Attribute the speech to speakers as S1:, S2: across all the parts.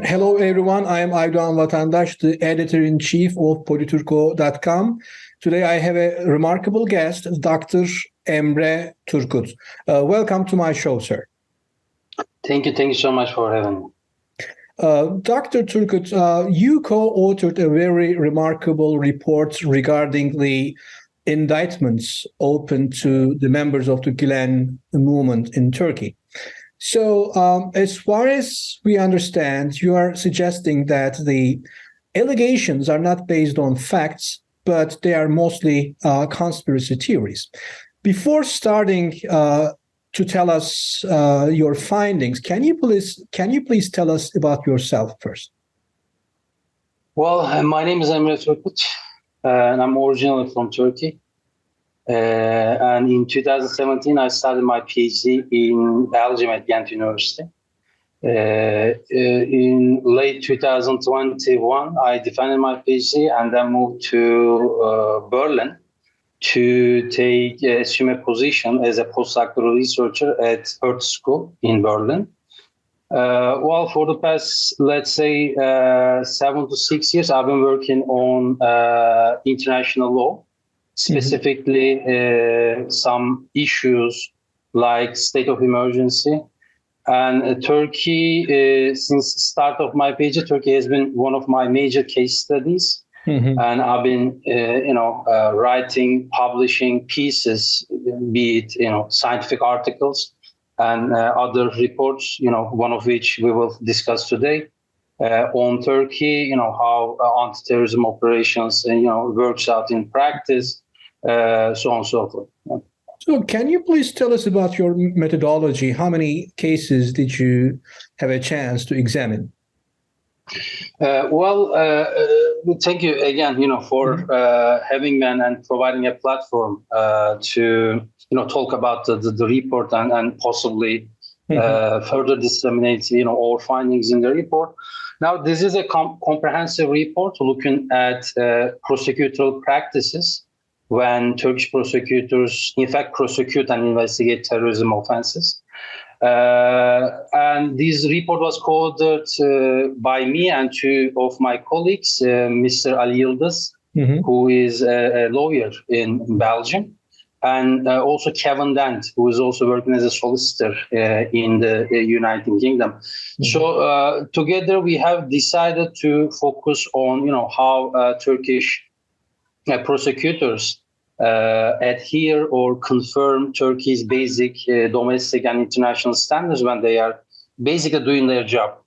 S1: Hello, everyone. I am Aydoğan Vatandaş, the editor-in-chief of Politurco.com. Today, I have a remarkable guest, Dr. Emre Turkut. Welcome to my show, sir.
S2: Thank you. Thank you so much for having me.
S1: Dr. Turkut, you co-authored a very remarkable report regarding the indictments open to the members of the Gülen movement in Turkey. So, as far as we understand, you are suggesting that the allegations are not based on facts, but they are mostly conspiracy theories. Before starting to tell us your findings, can you please tell us about yourself first?
S2: Well, my name is Emre Turkut, and I'm originally from Turkey. And in 2017, I started my PhD in Belgium at Ghent University. In late 2021, I defended my PhD and then moved to Berlin to assume a position as a postdoctoral researcher at Turkut School in Berlin. Well, for the past, let's say, 7 to 6 years, I've been working on international law. Specifically, some issues like state of emergency. And Turkey, since the start of my PhD, Turkey has been one of my major case studies. And I've been, writing, publishing pieces, be it, scientific articles and other reports, one of which we will discuss today. On Turkey, how anti-terrorism operations, works out in practice, so on and so forth. Yeah.
S1: So can you please tell us about your methodology? How many cases did you have a chance to examine?
S2: Thank you again, for having me and providing a platform to, talk about the report and possibly further disseminate, our findings in the report. Now, this is a comprehensive report looking at prosecutorial practices when Turkish prosecutors, in fact, prosecute and investigate terrorism offenses. And this report was co-authored by me and two of my colleagues, Mr. Ali Yildiz, who is a lawyer in Belgium, and also Kevin Dent, who is also working as a solicitor in the United Kingdom. So together we have decided to focus on, how Turkish prosecutors adhere or confirm Turkey's basic domestic and international standards when they are basically doing their job.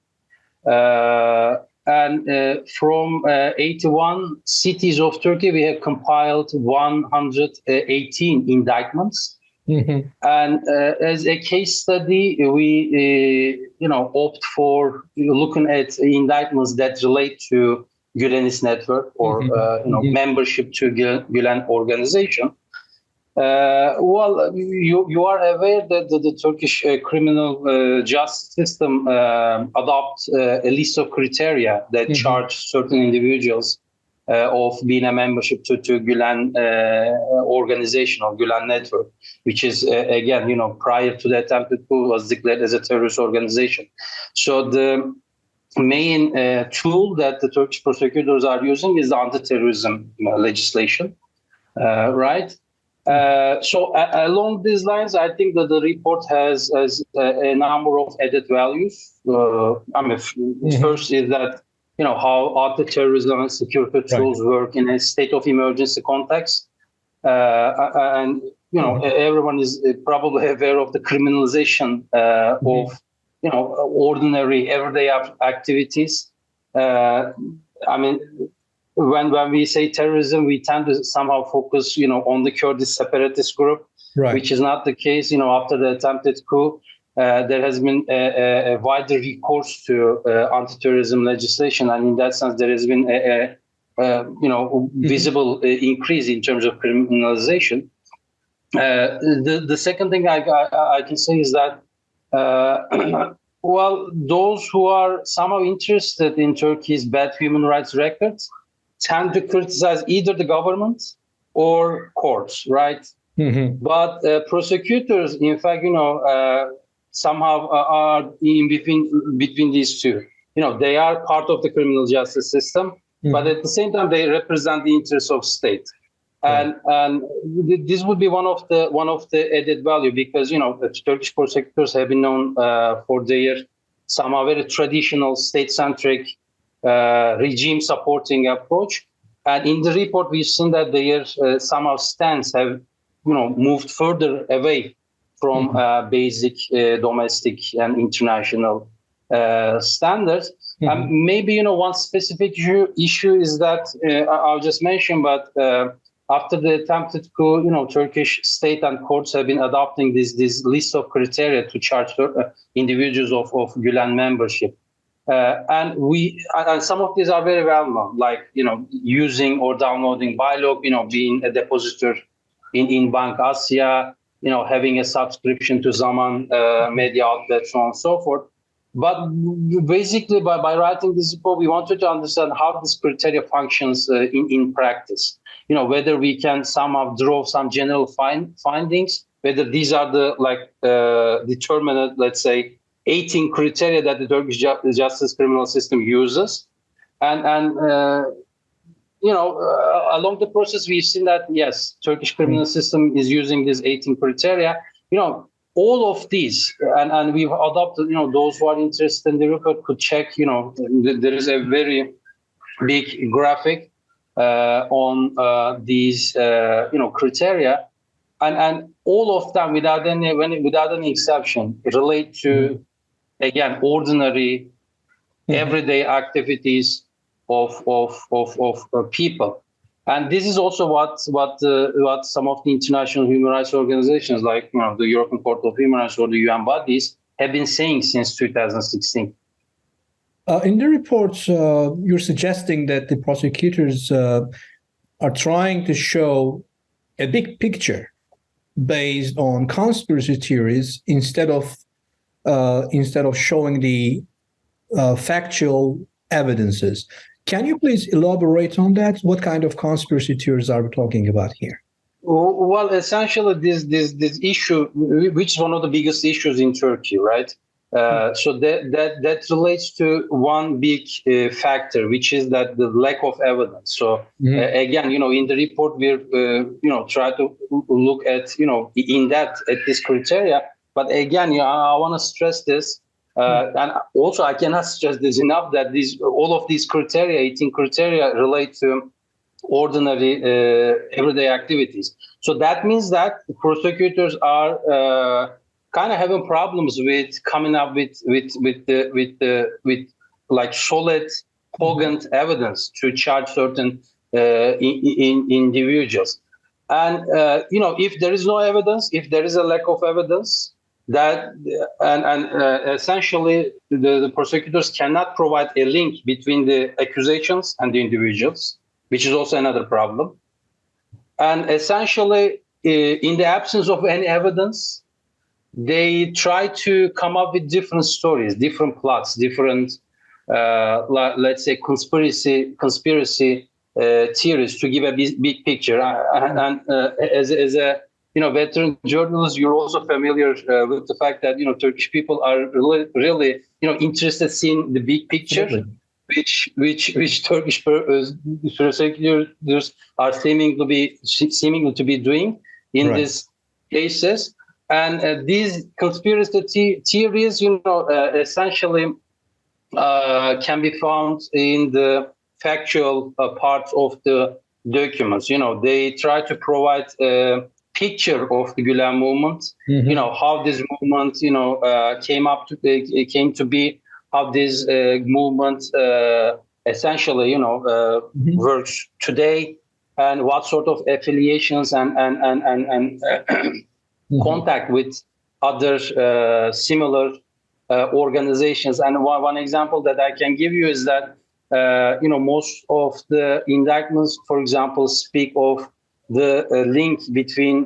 S2: From 81 cities of Turkey, we have compiled 118 indictments. And as a case study, we, opt for looking at indictments that relate to Gülenist network or, membership to Gülen organization. You are aware that the Turkish criminal justice system adopts a list of criteria that charge certain individuals of being a membership to Gülen organization or Gülen network, which is, again, prior to the attempted coup was declared as a terrorist organization. So the main tool that the Turkish prosecutors are using is the anti-terrorism legislation, right? So along these lines, I think that the report has a number of added values. First is that, how anti-terrorism and security tools work in a state of emergency context. And, everyone is probably aware of the criminalization of, ordinary everyday activities. When we say terrorism, we tend to somehow focus, on the Kurdish separatist group, which is not the case. After the attempted coup, there has been a wider recourse to anti-terrorism legislation, and in that sense, there has been a visible increase in terms of criminalization. The second thing I can say is that, those who are somehow interested in Turkey's bad human rights records tend to criticize either the government or courts, right? But prosecutors, in fact, somehow are in between these two. they are part of the criminal justice system, but at the same time, they represent the interests of state. And this would be one of the added value, because the Turkish prosecutors have been known for their somehow very traditional state-centric regime supporting approach. And in the report, we've seen that their somehow stance have moved further away from basic domestic and international standards. And maybe one specific issue is that I'll just mention, but after the attempted coup, Turkish state and courts have been adopting this list of criteria to charge individuals of Gülen membership. And some of these are very well known, like using or downloading Bilog, being a depositor in Bank Asya, having a subscription to Zaman media outlets, so on and so forth. But basically, by writing this report, we wanted to understand how this criteria functions in practice. Whether we can somehow draw some general findings, whether these are the determinate, let's say, 18 criteria that the Turkish justice criminal system uses. And along the process, we've seen that, yes, Turkish criminal system is using these 18 criteria. All of these, and we've adopted, those who are interested in the report could check, there is a very big graphic on these, criteria, and all of them, without any exception, relate to, again, ordinary, everyday activities of people. And this is also what some of the international human rights organizations, like the European Court of Human Rights or the UN bodies, have been saying since 2016.
S1: In the reports, you're suggesting that the prosecutors are trying to show a big picture based on conspiracy theories instead of showing the factual evidences. Can you please elaborate on that? What kind of conspiracy theories are we talking about here?
S2: Well, essentially, this issue, which is one of the biggest issues in Turkey, right? So that relates to one big factor, which is that the lack of evidence. So again, in the report, we're try to look at in depth at this criteria. But again, I want to stress this. And also, I cannot stress this enough, that all of these criteria, 18 criteria, relate to ordinary everyday activities. So that means that the prosecutors are kind of having problems with coming up with like solid, cogent evidence to charge certain individuals. And if there is no evidence, if there is a lack of evidence, that essentially the prosecutors cannot provide a link between the accusations and the individuals, which is also another problem. And essentially, in the absence of any evidence, they try to come up with different stories, different plots, different, let's say, conspiracy theories to give a big picture. And as a veteran journalist, you're also familiar with the fact that Turkish people are really interested in the big picture, which Turkish prosecutors are seeming to be doing in these cases. And these conspiracy theories, essentially can be found in the factual parts of the documents. They try to provide picture of the Gülen movement, how this movement, came to be, how this movement essentially, works today, and what sort of affiliations and contact with other similar organizations. And one example that I can give you is that, most of the indictments, for example, speak of the link between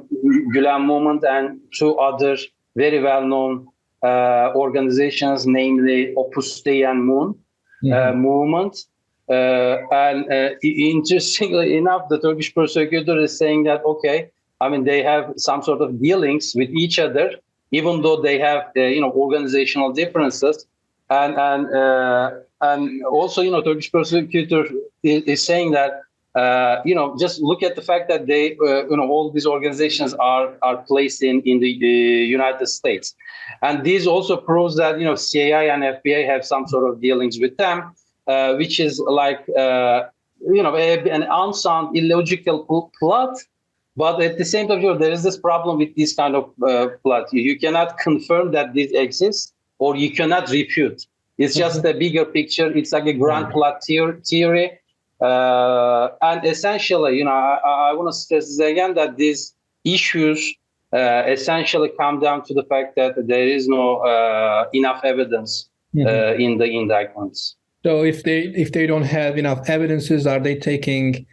S2: Gülen movement and two other very well-known organizations, namely Opus Dei and Moon movement. And interestingly enough, the Turkish prosecutor is saying that, okay, they have some sort of dealings with each other, even though they have, organizational differences. And also, Turkish prosecutor is saying that, just look at the fact that they, all these organizations are placed in the United States. And this also proves that, CIA and FBI have some sort of dealings with them, which is like, an unsound, illogical plot. But at the same time, there is this problem with this kind of plot. You cannot confirm that this exists, or you cannot refute. It's just a bigger picture. It's like a grand plot theory. And essentially, I want to stress this again, that these issues essentially come down to the fact that there is no enough evidence in the indictments.
S1: So if they don't have enough evidences, are they taking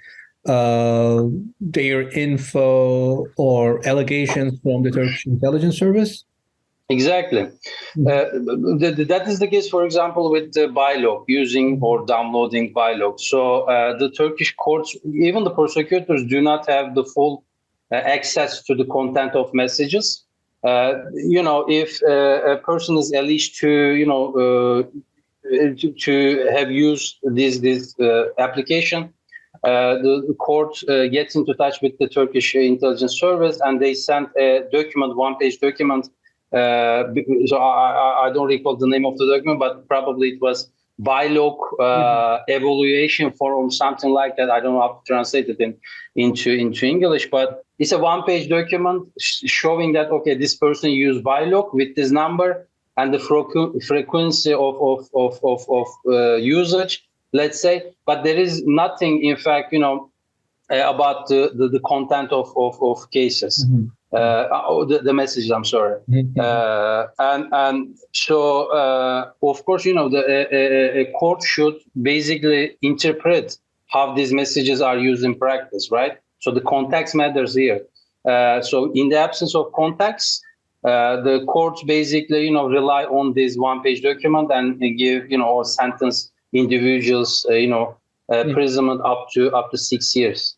S1: their info or allegations from the Turkish intelligence service?
S2: Exactly. That is the case, for example, with the bylog, using or downloading bylog. So the Turkish courts, even the prosecutors, do not have the full access to the content of messages. If a person is alleged to have used this application, the court gets into touch with the Turkish intelligence service, and they send a document, one-page document. So I don't recall the name of the document, but probably it was bylog evaluation form, something like that. I don't know how to translate it into English, but it's a one-page document showing that, okay, this person used bylog with this number and the frequency of usage, let's say, but there is nothing, in fact, about the content of cases. The messages, I'm sorry. And so, of course, a court should basically interpret how these messages are used in practice, right? So the context matters here. So in the absence of context, the courts basically, rely on this one-page document and give, or sentence individuals, imprisonment up to 6 years.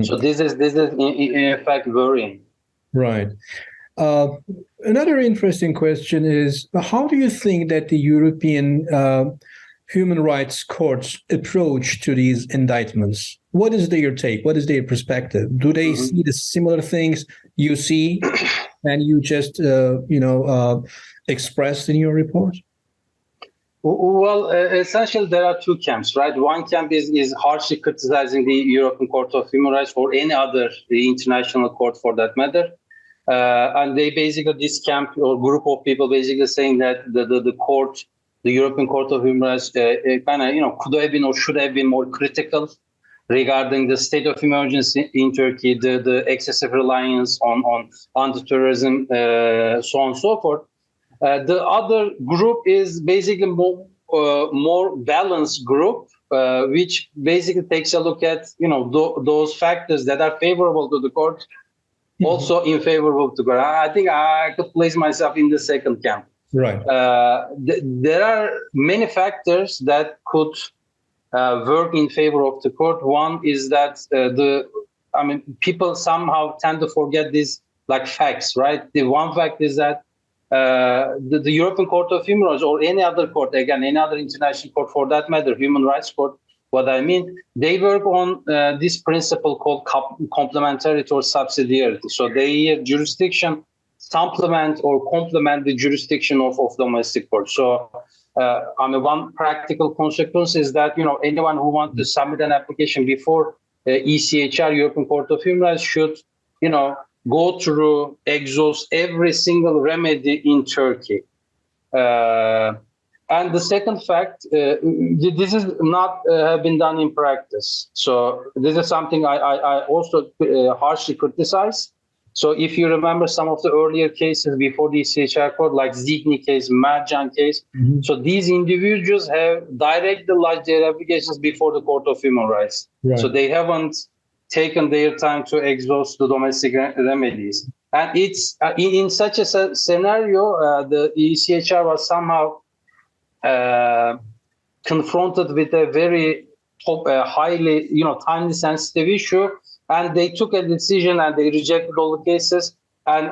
S2: So this is in fact worrying.
S1: Right. Another interesting question is, how do you think that the European human rights courts approach to these indictments? What is their take? What is their perspective? Do they see the similar things you see and you just, expressed in your report?
S2: Well, essentially, there are two camps, right? One camp is harshly criticizing the European Court of Human Rights, or any other international court for that matter. And they basically, this camp or group of people basically saying that the European Court of Human Rights kind of, could have been or should have been more critical regarding the state of emergency in Turkey, the excessive reliance on anti-terrorism, so on and so forth. The other group is basically more balanced group, which basically takes a look at those factors that are favorable to the court, also unfavorable to court. I think I could place myself in the second camp.
S1: Right.
S2: There are many factors that could work in favor of the court. One is that people somehow tend to forget these like facts, right? The one fact is that the European Court of Human Rights, or any other court, again, any other international court for that matter, human rights court, what I mean, they work on this principle called complementarity or subsidiarity. So their jurisdiction supplement or complement the jurisdiction of domestic court. So one practical consequence is that, anyone who wants to submit an application before ECHR, European Court of Human Rights, should, go through, exhaust every single remedy in Turkey. And the second fact, this is not been done in practice. So this is something I also harshly criticize. So if you remember some of the earlier cases before the ECHR court, like Zigni case, Mercan case, so these individuals have directly lodged their applications before the Court of Human Rights. Right. So they haven't taken their time to exhaust the domestic remedies. And it's in such a scenario, the ECHR was somehow confronted with a very highly, timely sensitive issue, and they took a decision and they rejected all the cases. And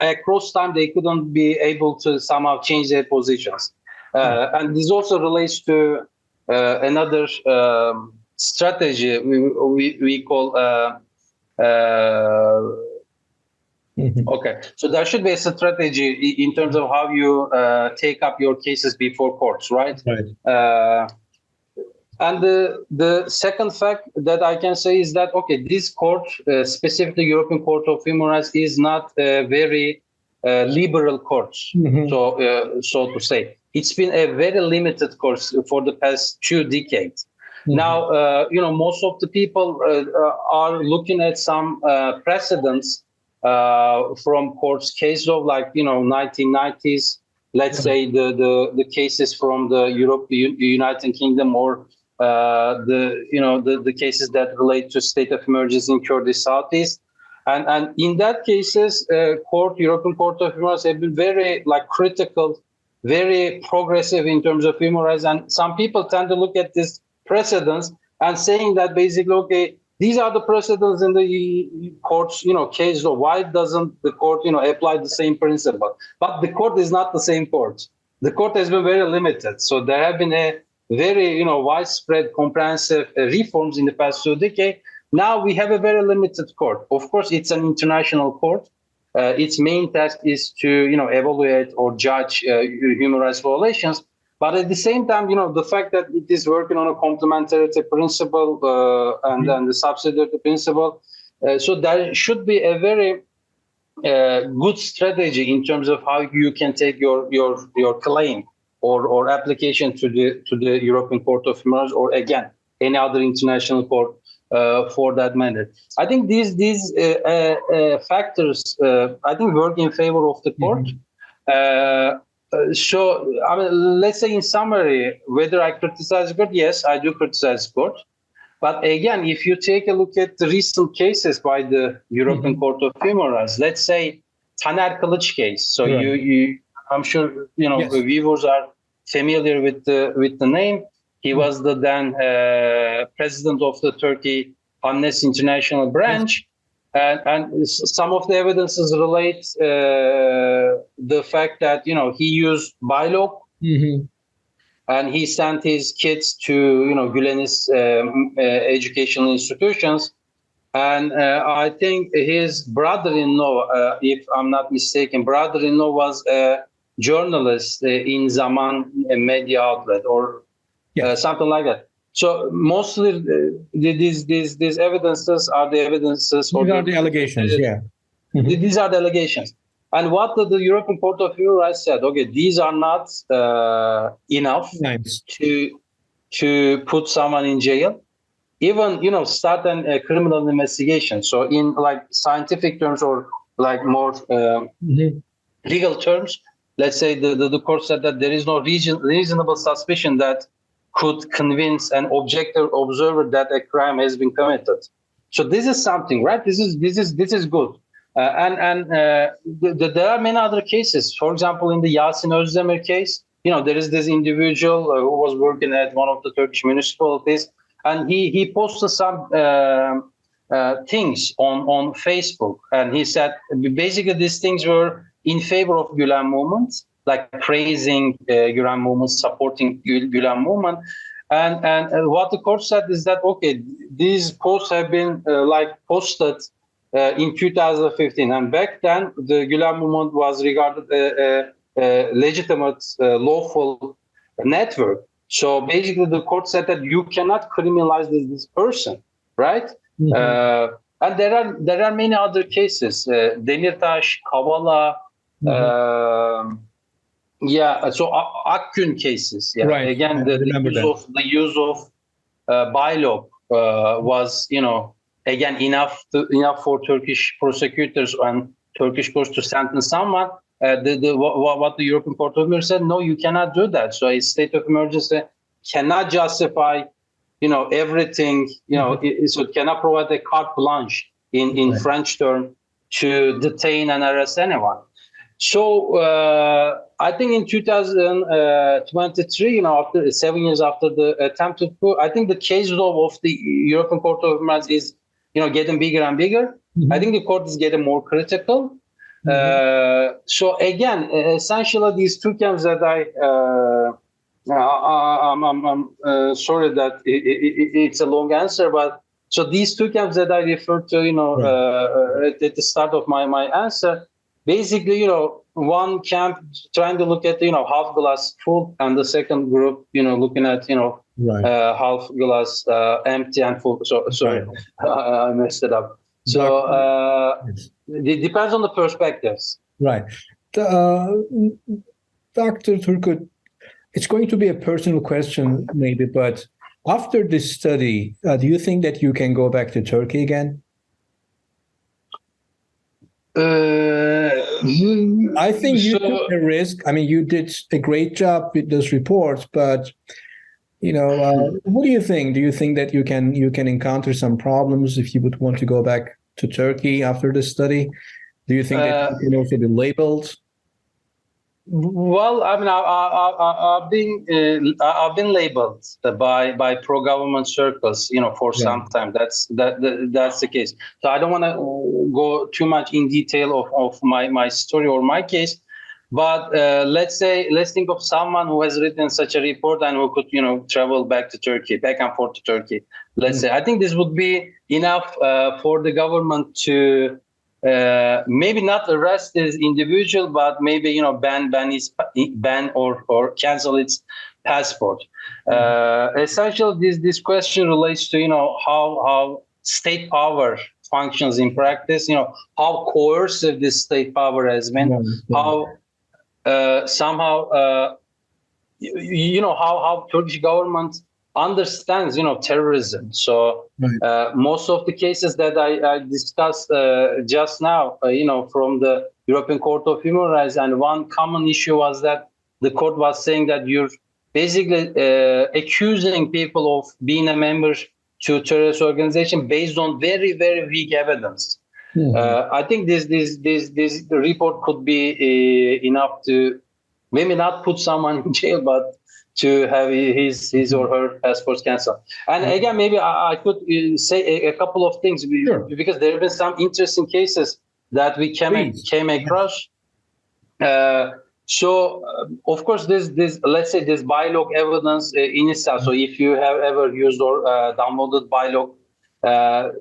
S2: across time they couldn't be able to somehow change their positions. And this also relates to another strategy we call. Okay, so there should be a strategy in terms of how you take up your cases before courts, right?
S1: Right.
S2: And the second fact that I can say is that, okay, this court, specifically European Court of Human Rights, is not a very liberal court, so to say. It's been a very limited court for the past 2 decades. Now, most of the people are looking at some precedents from courts, case of 1990s. Let's say the cases from the United Kingdom, or the cases that relate to state of emergency in Kurdish Southeast, and in that cases, European Court of Human Rights have been very critical, very progressive in terms of human rights, and some people tend to look at this precedents and saying that basically, okay, these are the precedents in the court's, case. So why doesn't the court, apply the same principle? But the court is not the same court. The court has been very limited. So there have been a very, widespread, comprehensive reforms in the past 2 decades. Now we have a very limited court. Of course, it's an international court. Its main task is to, evaluate or judge human rights violations. But at the same time, the fact that it is working on a complementarity principle and then the subsidiarity principle, so there should be a very good strategy in terms of how you can take your claim or application to the European Court of Human Rights, or again any other international court for that matter. I think these factors I think work in favor of the court. So, let's say in summary, whether I criticize court, yes, I do criticize court. But again, if you take a look at the recent cases by the European Court of Human Rights, let's say Taner Kılıç case. So I'm sure
S1: Yes.
S2: the viewers are familiar with the name. He was the then president of the Turkey Amnesty International branch. And some of the evidences relate the fact that, he used bylaw and he sent his kids to, Gülen's educational institutions. And I think his brother-in-law, if I'm not mistaken, brother-in-law was a journalist in Zaman, a media outlet, or something like that. So mostly these evidences are the evidences.
S1: These are the allegations,
S2: These are the allegations. And what the European Court of Human Rights said, okay, these are not enough to put someone in jail. Even, start a criminal investigation. So in scientific terms or more legal terms, let's say the court said that there is no reasonable suspicion that could convince an objective observer that a crime has been committed. So this is something, right? This is good. And there are many other cases. For example, in the Yasin Özdemir case, there is this individual who was working at one of the Turkish municipalities, and he posted some things on Facebook, and he said basically these things were in favor of Gülen movement, praising Gülen movement, supporting Gülen movement. And what the court said is that, okay, these posts have been posted in 2015. And back then, the Gülen movement was regarded a legitimate, lawful network. So basically, the court said that you cannot criminalize this person, right? And there are many other cases, Demirtaş, Kavala, so Akgün cases. Yeah.
S1: Right.
S2: Again, the use of bylaw was, again, enough for Turkish prosecutors and Turkish courts to sentence someone. What the European Court of Human Rights said, no, you cannot do that. So a state of emergency cannot justify, everything. So it cannot provide a carte blanche in French term to detain and arrest anyone. So I think in 2023, after 7 years after the attempted coup, I think the case law of the European Court of Human Rights is, getting bigger and bigger. I think the court is getting more critical. So again, essentially these two camps that I I'm sorry that it's a long answer, but so these two camps that I referred to, at the start of my answer, basically, one camp trying to look at, half glass full, and the second group, looking at, half glass empty and full. So sorry, I messed it up. So it depends on the perspectives.
S1: Right. Dr. Turkut, it's going to be a personal question, maybe, but after this study, do you think that you can go back to Turkey again? I think you took a risk. I mean, you did a great job with those reports, but what do you think? Do you think that you can encounter some problems if you would want to go back to Turkey after this study? Do you think that you can also be labeled?
S2: Well, I mean, I've been labeled by pro-government circles, for some time. That's the case. So I don't want to go too much in detail of my story or my case, but let's think of someone who has written such a report and who could, travel back and forth to Turkey. Let's say I think this would be enough for the government to. Maybe not arrest this individual, but maybe ban or cancel its passport. Essentially, this question relates to how state power functions in practice. How coercive this state power has been. How somehow how Turkish government understands terrorism. So most of the cases that I discussed just now, from the European Court of Human Rights, and one common issue was that the court was saying that you're basically accusing people of being a member to a terrorist organization based on very, very weak evidence. I think this report could be enough to maybe not put someone in jail, but to have his or her passports cancelled. And again, maybe I could say a couple of things, because there have been some interesting cases that we came across. So, of course, this let's say this BILOG evidence in itself. So if you have ever used or downloaded BILOG,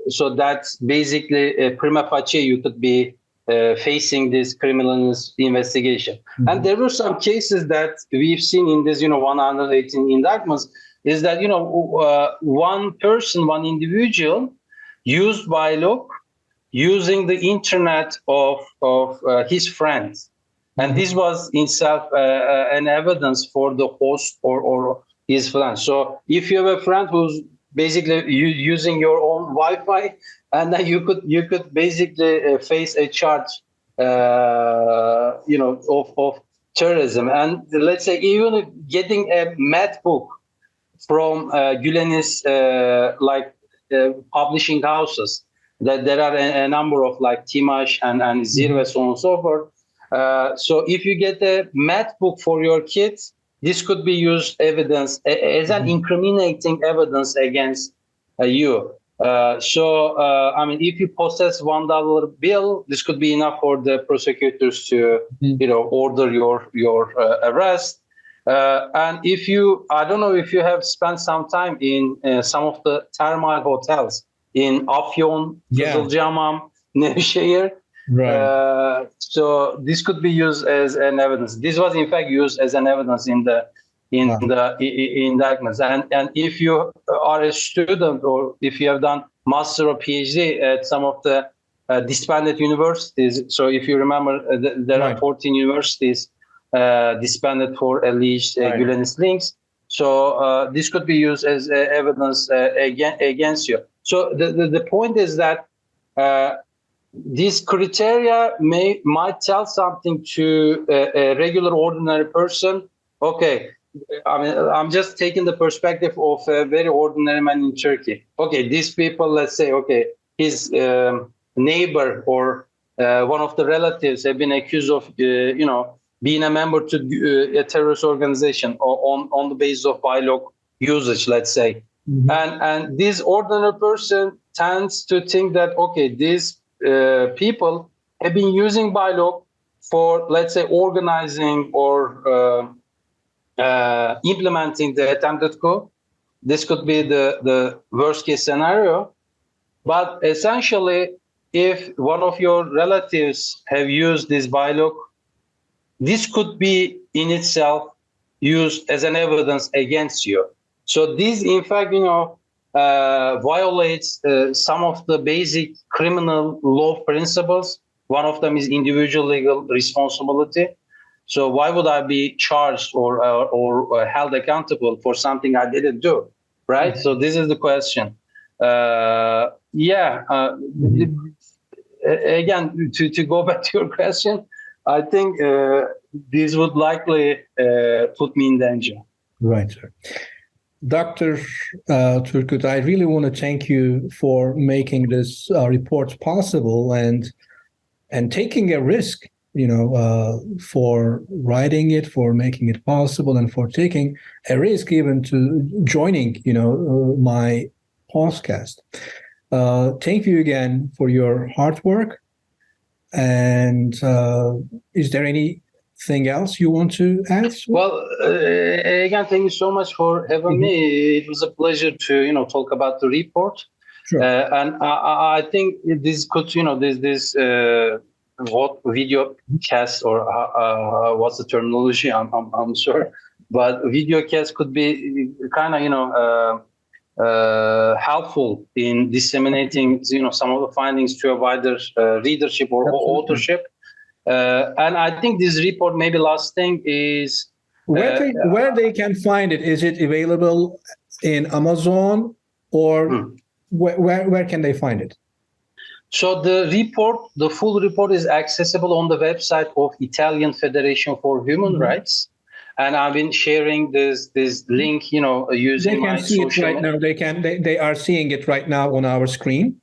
S2: so that's basically prima facie you could be facing this criminal investigation. And there were some cases that we've seen in this, 118 indictments, is that, one individual used BILOG using the internet of his friends. And this was in itself an evidence for the host or his friend. So if you have a friend who's basically using your own Wi-Fi, and then you could basically face a charge, of terrorism. And let's say even getting a math book from Gülen's publishing houses, that there are a number of like Timash and Zirve, so on and so forth. So if you get a math book for your kids, this could be used evidence as an incriminating evidence against you. I mean, if you possess $1 bill, this could be enough for the prosecutors to, order your arrest. And if I don't know if you have spent some time in some of the thermal hotels in Afyon, Kızılcahamam, Nevşehir.
S1: Right.
S2: So this could be used as an evidence. This was in fact used as an evidence in the indictments. And if you are a student, or if you have done master or PhD at some of the disbanded universities, so if you remember, there are 14 universities disbanded for alleged Gülenist links. So this could be used as evidence against you. So the point is that these criteria might tell something to a regular, ordinary person. Okay, I mean, I'm just taking the perspective of a very ordinary man in Turkey. Okay, these people, let's say, okay, his neighbor or one of the relatives have been accused of, being a member to a terrorist organization on the basis of BILOG usage, let's say. And this ordinary person tends to think that, okay, these people have been using BILOG for, let's say, organizing or implementing the attempted coup. This could be the worst case scenario. But essentially, if one of your relatives have used this bylaw, this could be in itself used as an evidence against you. So this, in fact, violates some of the basic criminal law principles. One of them is individual legal responsibility. So why would I be charged or held accountable for something I didn't do, right? Mm-hmm. So this is the question. Again, to go back to your question, I think this would likely put me in danger.
S1: Right, sir. Dr. Turkut, I really want to thank you for making this report possible and taking a risk, for writing it, for making it possible, and for taking a risk even to joining, my podcast. Thank you again for your hard work. And is there anything else you want to add?
S2: Well, again, thank you so much for having me. It was a pleasure to, talk about the report.
S1: Sure.
S2: And I think this could, what video cast or what's the terminology? I'm sure, but video cast could be kind of, helpful in disseminating, some of the findings to a wider readership or authorship. And I think this report, maybe last thing is
S1: where they can find it. Is it available in Amazon or where can they find it?
S2: So the full report is accessible on the website of Italian Federation for Human Rights. And I've been sharing this link, using my social media.
S1: They are seeing it right now on our screen.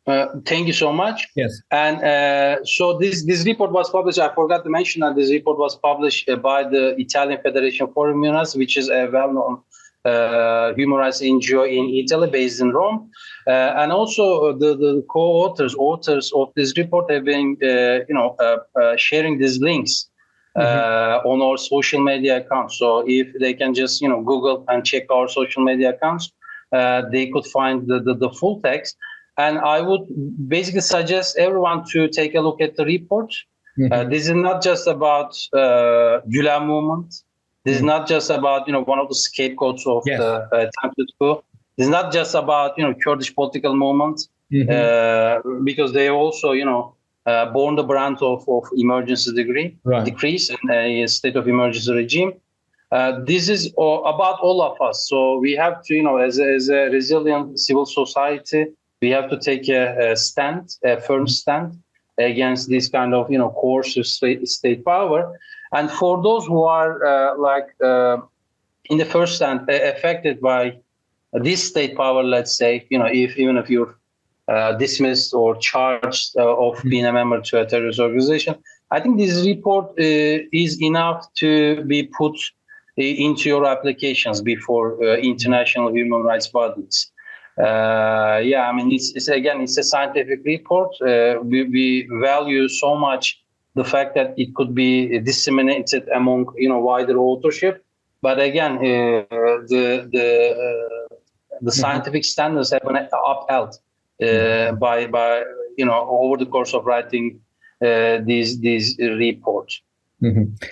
S2: Thank you so much.
S1: Yes.
S2: And so this report was published. I forgot to mention that this report was published by the Italian Federation for Human Rights, which is a well-known human rights NGO in Italy, based in Rome. And also the authors of this report have been, sharing these links on our social media accounts. So if they can just, Google and check our social media accounts, they could find the full text. And I would basically suggest everyone to take a look at the report. This is not just about Gülen movement. This is not just about, one of the scapegoats of the attempted coup. This is not just about, Kurdish political movement, because they also, borne the brunt of emergency decrees and a state of emergency regime. This is about all of us. So we have to, as a resilient civil society, we have to take a firm stand against this kind of, coercive state power. And for those who are in the first hand affected by this state power, let's say, even if you're dismissed or charged of being a member to a terrorist organization, I think this report is enough to be put into your applications before international human rights bodies. It's a scientific report. We value so much the fact that it could be disseminated among wider authorship. But again, the scientific standards have been upheld by over the course of writing these reports.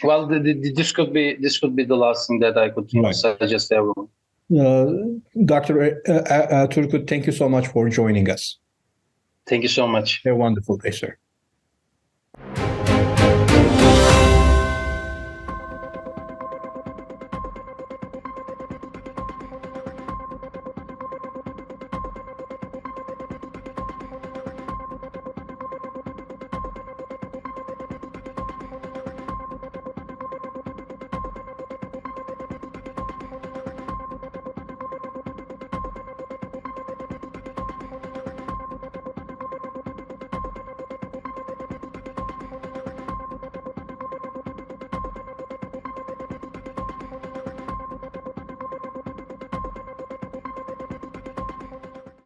S2: Well, this could be the last thing that I could suggest everyone.
S1: Dr. Turkut, thank you so much for joining us.
S2: Thank you so much.
S1: Have a wonderful day, sir.